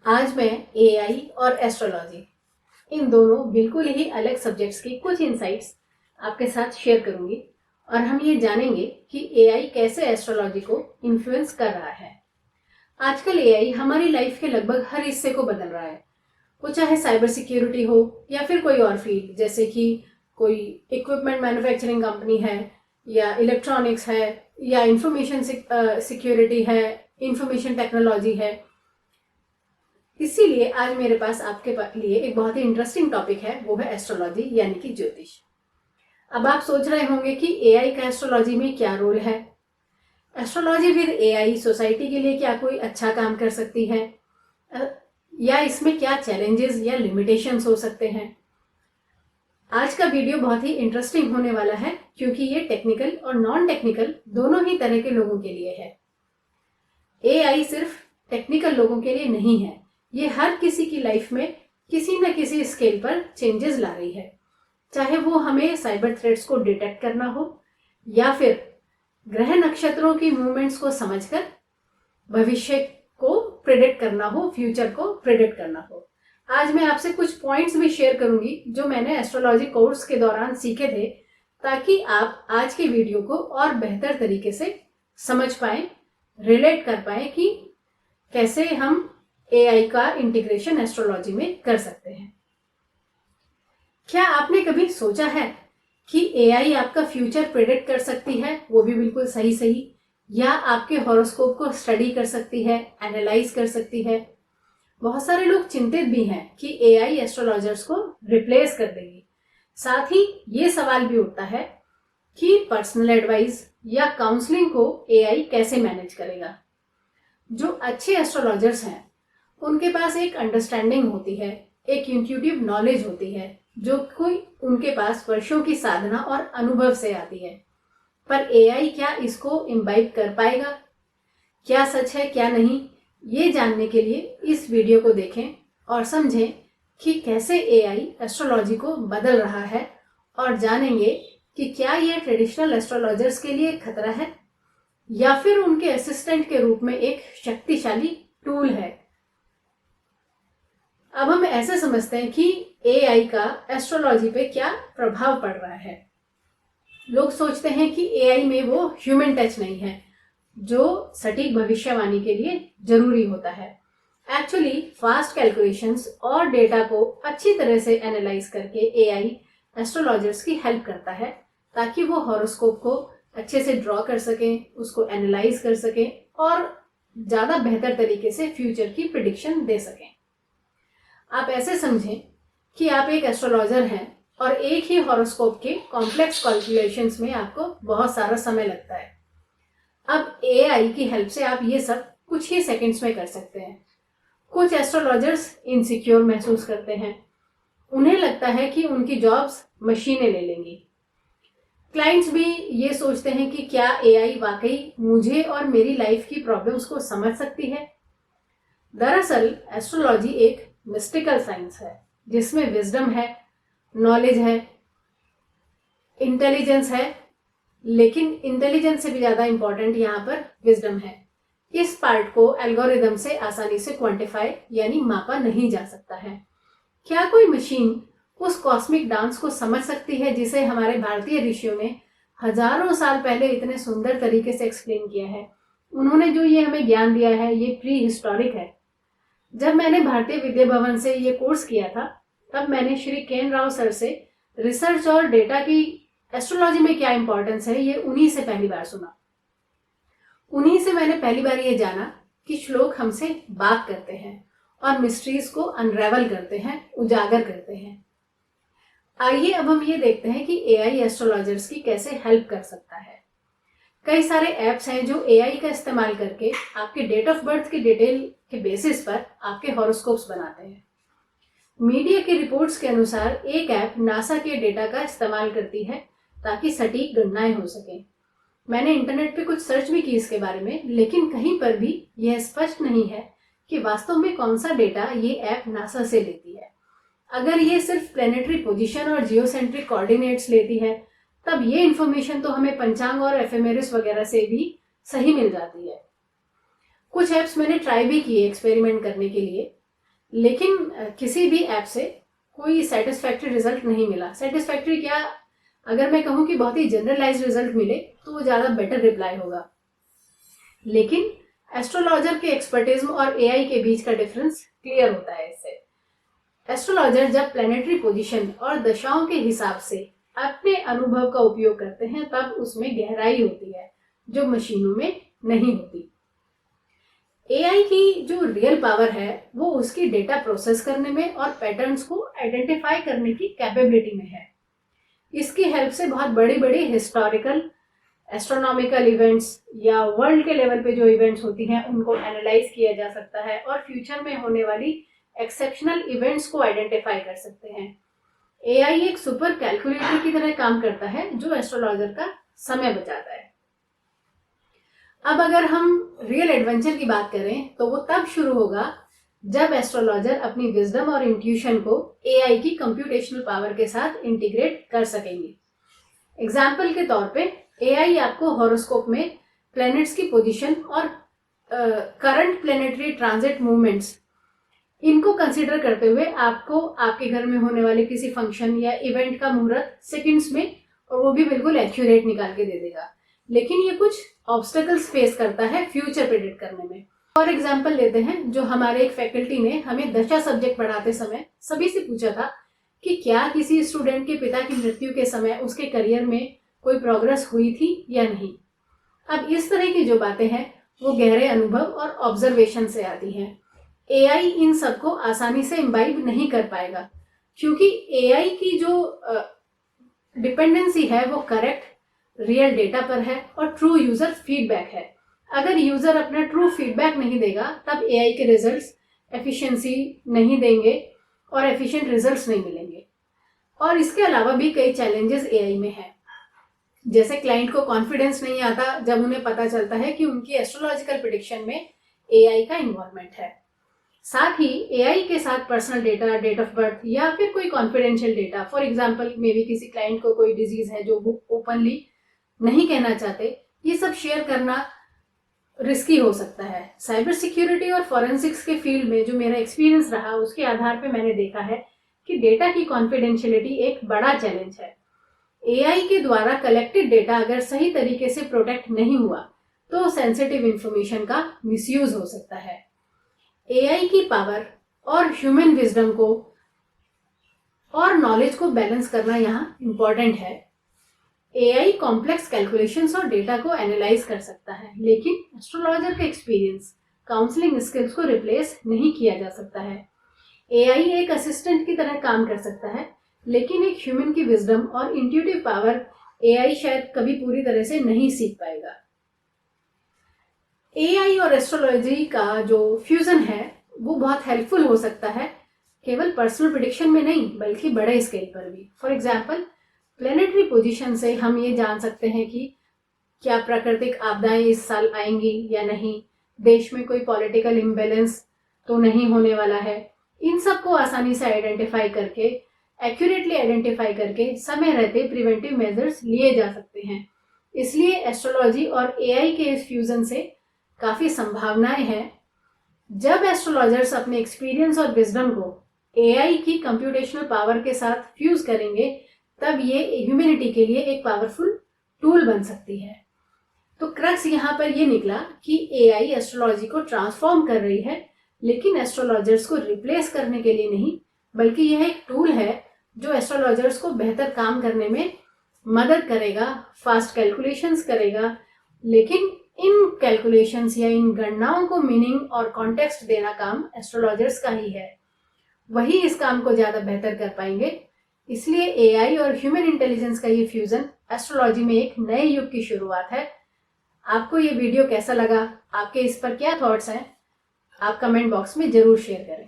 आज मैं एआई और एस्ट्रोलॉजी इन दोनों बिल्कुल ही अलग सब्जेक्ट्स की कुछ इंसाइट्स आपके साथ शेयर करूंगी और हम ये जानेंगे कि एआई कैसे एस्ट्रोलॉजी को इन्फ्लुएंस कर रहा है। आजकल एआई हमारी लाइफ के लगभग हर हिस्से को बदल रहा है, वो चाहे साइबर सिक्योरिटी हो या फिर कोई और फील्ड, जैसे कि कोई इक्विपमेंट मैन्युफैक्चरिंग कंपनी है या इलेक्ट्रॉनिक्स है या इंफॉर्मेशन सिक्योरिटी है, इंफॉर्मेशन टेक्नोलॉजी है। इसीलिए आज मेरे पास आपके लिए एक बहुत ही इंटरेस्टिंग टॉपिक है, वो है एस्ट्रोलॉजी यानी कि ज्योतिष। अब आप सोच रहे होंगे कि एआई का एस्ट्रोलॉजी में क्या रोल है, एस्ट्रोलॉजी विद एआई सोसाइटी के लिए क्या कोई अच्छा काम कर सकती है, या इसमें क्या चैलेंजेस या लिमिटेशंस हो सकते हैं। आज का वीडियो बहुत ही इंटरेस्टिंग होने वाला है क्योंकि ये टेक्निकल और नॉन टेक्निकल दोनों ही तरह के लोगों के लिए है। एआई सिर्फ टेक्निकल लोगों के लिए नहीं है, ये हर किसी की लाइफ में किसी न किसी स्केल पर चेंजेस ला रही है, चाहे वो हमें साइबर थ्रेट्स को डिटेक्ट करना हो या फिर ग्रह नक्षत्रों की मूवमेंट्स को समझकर भविष्य को प्रेडिक्ट करना हो, फ्यूचर को प्रेडिक्ट करना हो। आज मैं आपसे कुछ पॉइंट्स भी शेयर करूंगी जो मैंने एस्ट्रोलॉजी कोर्स के दौरान सीखे थे, ताकि आप आज के वीडियो को और बेहतर तरीके से समझ पाए, रिलेट कर पाए कि कैसे हम एआई का इंटीग्रेशन एस्ट्रोलॉजी में कर सकते हैं। क्या आपने कभी सोचा है कि एआई आपका फ्यूचर प्रेडिक्ट कर सकती है, वो भी बिल्कुल सही सही, या आपके हॉरोस्कोप को स्टडी कर सकती है, एनालाइज कर सकती है। बहुत सारे लोग चिंतित भी हैं कि एआई एस्ट्रोलॉजर्स को रिप्लेस कर देगी। साथ ही ये सवाल भी उठता है कि पर्सनल एडवाइस या काउंसलिंग को एआई कैसे मैनेज करेगा। जो अच्छे एस्ट्रोलॉजर्स हैं उनके पास एक अंडरस्टैंडिंग होती है, एक इंट्यूटिव नॉलेज होती है, जो कोई उनके पास वर्षों की साधना और अनुभव से आती है। पर एआई क्या इसको इम्बाइब कर पाएगा? क्या सच है क्या नहीं, ये जानने के लिए इस वीडियो को देखें और समझें कि कैसे एआई एस्ट्रोलॉजी को बदल रहा है, और जानेंगे कि क्या ये ट्रेडिशनल एस्ट्रोलॉजर्स के लिए खतरा है या फिर उनके असिस्टेंट के रूप में एक शक्तिशाली टूल है। अब हम ऐसे समझते हैं कि एआई का एस्ट्रोलॉजी पे क्या प्रभाव पड़ रहा है। लोग सोचते हैं कि एआई में वो ह्यूमन टच नहीं है जो सटीक भविष्यवाणी के लिए जरूरी होता है। एक्चुअली फास्ट कैलकुलेशंस और डेटा को अच्छी तरह से एनालाइज करके एआई एस्ट्रोलॉजर्स की हेल्प करता है, ताकि वो हॉरोस्कोप को अच्छे से ड्रॉ कर सकें, उसको एनालाइज कर सकें और ज्यादा बेहतर तरीके से फ्यूचर की प्रिडिक्शन दे सकें। आप ऐसे समझें कि आप एक एस्ट्रोलॉजर हैं और एक ही हॉरोस्कोप के कॉम्प्लेक्स कैलकुलेशंस में आपको बहुत सारा समय लगता है। अब एआई की हेल्प से आप ये सब कुछ ही सेकंड्स में कर सकते हैं। कुछ एस्ट्रोलॉजर्स इनसिक्योर महसूस करते हैं, उन्हें लगता है कि उनकी जॉब्स मशीनें ले लेंगी। क्लाइंट्स भी ये सोचते हैं कि क्या एआई वाकई मुझे और मेरी लाइफ की प्रॉब्लम्स को समझ सकती है। दरअसल एस्ट्रोलॉजी एक मिस्टिकल साइंस है जिसमें विजडम है, नॉलेज है, इंटेलिजेंस है, लेकिन इंटेलिजेंस से भी ज्यादा इंपॉर्टेंट यहाँ पर विजडम है। इस पार्ट को एल्गोरिदम से आसानी से क्वांटिफाई यानी मापा नहीं जा सकता है। क्या कोई मशीन उस कॉस्मिक डांस को समझ सकती है जिसे हमारे भारतीय ऋषियों ने हजारों साल पहले इतने सुंदर तरीके से एक्सप्लेन किया है? उन्होंने जो ये हमें ज्ञान दिया है ये प्री हिस्टोरिक है। जब मैंने भारतीय विद्या भवन से ये कोर्स किया था, तब मैंने श्री केन राव सर से रिसर्च और डेटा की एस्ट्रोलॉजी में क्या इंपॉर्टेंस है ये उन्हीं से पहली बार सुना। उन्हीं से मैंने पहली बार ये जाना कि श्लोक हमसे बात करते हैं और मिस्ट्रीज को अनरेवल करते हैं, उजागर करते हैं। आइए अब हम ये देखते हैं कि एआई एस्ट्रोलॉजर्स की कैसे हेल्प कर सकता है। कई सारे ऐप्स हैं जो एआई का इस्तेमाल करके आपके डेट ऑफ बर्थ की डिटेल के बेसिस पर आपके हॉरोस्कोप्स बनाते हैं। मीडिया की रिपोर्ट्स के अनुसार एक ऐप नासा के डेटा का इस्तेमाल करती है ताकि सटीक गणनाएं हो सकें। मैंने इंटरनेट पे कुछ सर्च भी की इसके बारे में, लेकिन कहीं पर भी यह स्पष्ट नहीं है कि वास्तव में कौन सा डेटा ये ऐप नासा से लेती है। अगर ये सिर्फ प्लेनेटरी पोजीशन और जियोसेंट्रिक कोऑर्डिनेट्स लेती है, तब ये इंफॉर्मेशन तो हमें पंचांग और एफएमएरिस वगैरह से भी सही मिल जाती है। कुछ ऐप्स मैंने ट्राई भी किए एक्सपेरिमेंट करने के लिए, लेकिन किसी भी ऐप से कोई सेटिस्फैक्ट्री रिजल्ट नहीं मिला। सेटिस्फैक्ट्री क्या, अगर मैं कहूँ कि बहुत ही जनरलाइज रिजल्ट मिले तो वो ज़्यादा बेटर रिप्लाई होगा। लेकिन एस्ट्रोलॉजर के एक्सपर्टिज्म और एआई के बीच का डिफरेंस क्लियर होता है इससे। एस्ट्रोलॉजर जब प्लैनेटरी पोजीशन और दशाओं के हिसाब से अपने अनुभव का उपयोग करते हैं तब उसमें गहराई होती है जो मशीनों में नहीं होती। एआई की जो रियल पावर है वो उसकी डेटा प्रोसेस करने में और पैटर्न्स को आइडेंटिफाई करने की कैपेबिलिटी में है। इसकी हेल्प से बहुत बड़ी बड़ी हिस्टोरिकल, एस्ट्रोनॉमिकल इवेंट्स या वर्ल्ड के लेवल पे जो इवेंट्स होती हैं उनको एनालाइज किया जा सकता है और फ्यूचर में होने वाली एक्सेप्शनल इवेंट्स को आइडेंटिफाई कर सकते हैं। एआई एक सुपर कैलकुलेटर की तरह काम करता है जो एस्ट्रोलॉजर का समय बचाता है। अब अगर हम रियल एडवेंचर की बात करें तो वो तब शुरू होगा जब एस्ट्रोलॉजर अपनी विजडम और इंट्यूशन को एआई की कंप्यूटेशनल पावर के साथ इंटीग्रेट कर सकेंगे। एग्जाम्पल के तौर पे एआई आपको हॉरोस्कोप में प्लैनेट्स की पोजीशन और करंट प्लैनेटरी ट्रांजिट मूवमेंट्स इनको कंसीडर करते हुए आपको आपके घर में होने वाले किसी फंक्शन या इवेंट का मुहूर्त सेकंड्स में और वो भी बिल्कुल एक्यूरेट निकाल के दे देगा। लेकिन ये कुछ ऑब्स्टेकल्स फेस करता है फ्यूचर प्रेडिक्ट करने में। और एग्जांपल लेते हैं, जो हमारे एक फैकल्टी ने हमें दशा सब्जेक्ट पढ़ाते समय सभी से पूछा था कि क्या किसी स्टूडेंट के पिता की मृत्यु के समय उसके करियर में कोई प्रोग्रेस हुई थी या नहीं। अब इस तरह की जो बातें हैं वो गहरे अनुभव और ऑब्जर्वेशन से आती हैं। एआई इन सबको आसानी से इम्बाइब नहीं कर पाएगा क्योंकि एआई की जो डिपेंडेंसी है वो करेक्ट रियल डेटा पर है और ट्रू यूजर फीडबैक है। अगर यूजर अपना ट्रू फीडबैक नहीं देगा तब एआई के रिजल्ट्स एफिशिएंसी नहीं देंगे और एफिशिएंट रिजल्ट्स नहीं मिलेंगे। और इसके अलावा भी कई चैलेंजेस एआई में हैं, जैसे क्लाइंट को कॉन्फिडेंस नहीं आता जब उन्हें पता चलता है कि उनकी एस्ट्रोलॉजिकल प्रेडिक्शन में एआई का इन्वॉल्वमेंट है। साथ ही एआई के साथ personal data, date of birth या फिर कोई confidential data, for example maybe किसी क्लाइंट को कोई डिजीज है जो वो ओपनली नहीं कहना चाहते, ये सब शेयर करना रिस्की हो सकता है। साइबर सिक्योरिटी और फॉरेंसिक्स के फील्ड में जो मेरा एक्सपीरियंस रहा उसके आधार पे मैंने देखा है कि डेटा की कॉन्फिडेंशियलिटी एक बड़ा चैलेंज है। एआई के द्वारा कलेक्टेड डेटा अगर सही तरीके से प्रोटेक्ट नहीं हुआ तो सेंसिटिव इंफॉर्मेशन का मिसयूज हो सकता है। एआई की पावर और ह्यूमन विजडम को और नॉलेज को बैलेंस करना यहाँ इंपॉर्टेंट है। एआई कॉम्प्लेक्स कैलकुलेशंस और डेटा को एनालाइज कर सकता है, लेकिन एस्ट्रोलॉजर का एक्सपीरियंस, काउंसलिंग स्किल्स को रिप्लेस नहीं किया जा सकता है। एआई एक असिस्टेंट की तरह काम कर सकता है, लेकिन एक ह्यूमन की विजडम और इंट्यूटिव पावर एआई शायद कभी पूरी तरह से नहीं सीख पाएगा। एआई और एस्ट्रोलॉजी का जो फ्यूजन है वो बहुत हेल्पफुल हो सकता है, केवल पर्सनल प्रेडिक्शन में नहीं बल्कि बड़े स्केल पर भी। फॉर एग्जांपल, प्लैनेटरी पोजीशन से हम ये जान सकते हैं कि क्या प्राकृतिक आपदाएं इस साल आएंगी या नहीं, देश में कोई पॉलिटिकल इम्बैलेंस तो नहीं होने वाला है। इन सब को आसानी से आइडेंटिफाई करके, एक्यूरेटली आइडेंटिफाई करके समय रहते प्रिवेंटिव मेजर्स लिए जा सकते हैं। इसलिए एस्ट्रोलॉजी और एआई के इस फ्यूजन से काफी संभावनाएं हैं। जब एस्ट्रोलॉजर्स अपने एक्सपीरियंस और विजडम को एआई की कंप्यूटेशनल पावर के साथ फ्यूज करेंगे तब ये ह्यूमैनिटी के लिए एक पावरफुल टूल बन सकती है। तो क्रक्स यहाँ पर ये निकला कि एआई एस्ट्रोलॉजी को ट्रांसफॉर्म कर रही है, लेकिन एस्ट्रोलॉजर्स को रिप्लेस करने के लिए नहीं, बल्कि यह एक टूल है जो एस्ट्रोलॉजर्स को बेहतर काम करने में मदद करेगा, फास्ट कैलकुलेशंस करेगा। लेकिन इन कैलकुलेशंस या इन गणनाओं को मीनिंग और कॉन्टेक्स्ट देना काम एस्ट्रोलॉजर्स का ही है, वही इस काम को ज्यादा बेहतर कर पाएंगे। इसलिए एआई और ह्यूमन इंटेलिजेंस का ये फ्यूजन एस्ट्रोलॉजी में एक नए युग की शुरुआत है। आपको ये वीडियो कैसा लगा, आपके इस पर क्या थॉट्स हैं, आप कमेंट बॉक्स में जरूर शेयर करें।